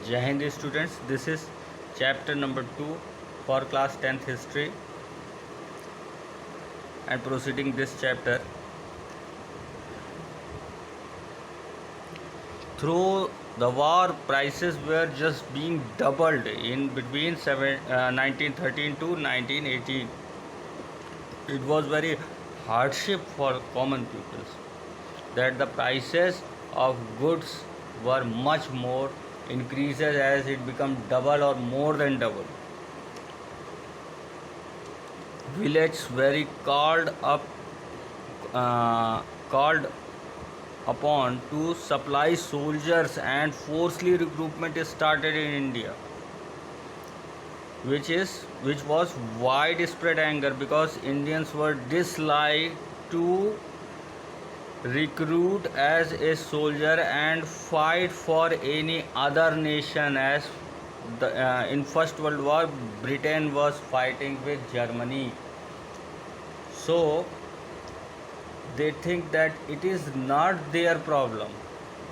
Jai Hind students, this is chapter number 2 for class 10th history, and proceeding this chapter. Through the war, prices were just being doubled in between 1913 to 1918. It was very hardship for common peoples that the prices of goods were much more increases as it become double or more than double. Villages very called upon to supply soldiers, and forcefully recruitment is started in India, which was widespread anger because Indians were disliked to recruit as a soldier and fight for any other nation, as in First World War Britain was fighting with Germany. So they think that it is not their problem,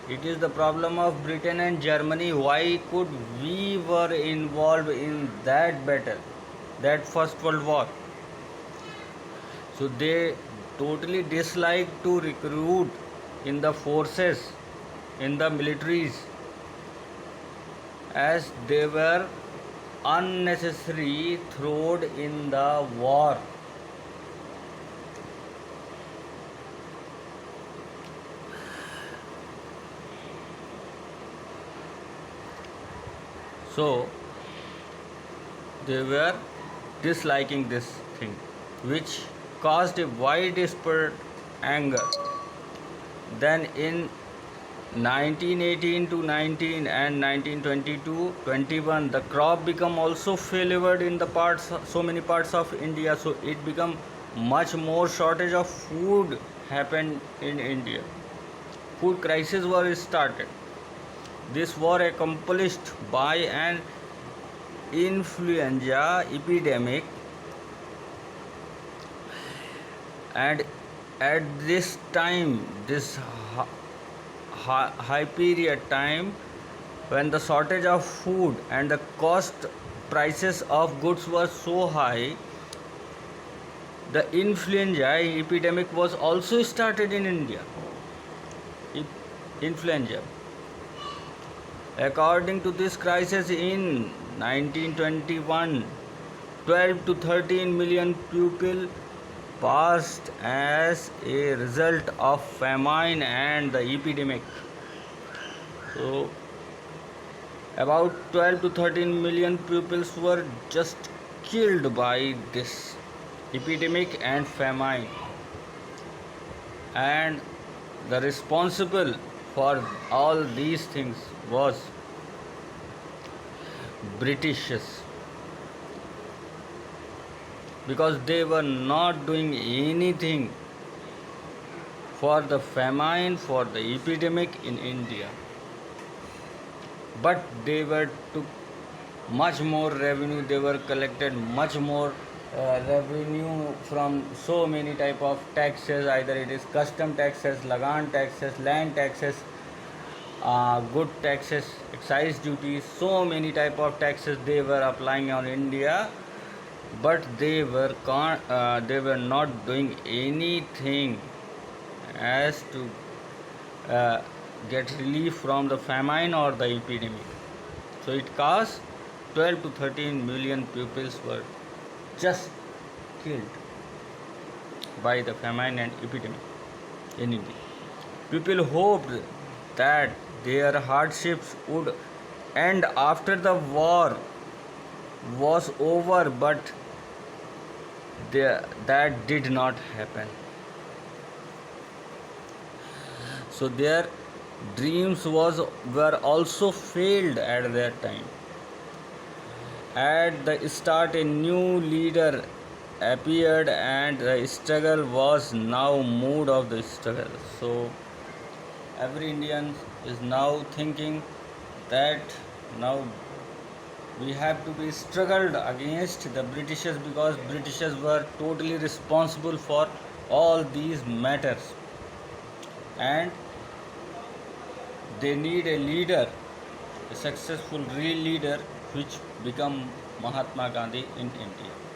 it is the problem of Britain and Germany. Why could we were involved in that battle, that First World War? So they totally dislike to recruit in the forces, in the militaries, as they were unnecessary thrown in the war. So they were disliking this thing, which caused a widespread anger. Then in 1918 to 19 and 1922-21, the crop become also favored in the parts, so many parts of India. So it become much more shortage of food happened in India. Food crisis was started. This was accomplished by an influenza epidemic, and at this time, this high period time, when the shortage of food and the cost prices of goods was so high, the influenza epidemic was also started in India. Influenza. According to this crisis in 1921, 12 to 13 million people passed as a result of famine and the epidemic. So about 12 to 13 million people were just killed by this epidemic and famine, and the responsible for all these things was Britishes, because they were not doing anything for the famine, for the epidemic in India, but they were took much more revenue. They were collected much more revenue from so many type of taxes, either it is custom taxes, lagan taxes, land taxes, good taxes, excise duties, so many type of taxes they were applying on India, but they were not doing anything as to get relief from the famine or the epidemic. So it caused 12 to 13 million people were just killed by the famine and epidemic in India. People hoped that their hardships would end after the war was over, but that did not happen. So their dreams were also failed at that time. At the start, a new leader appeared, and the struggle was now moved of the struggle. So every Indian is now thinking that now we have to be struggled against the Britishers, because Britishers were totally responsible for all these matters, and they need a leader a successful real leader which become Mahatma Gandhi in India.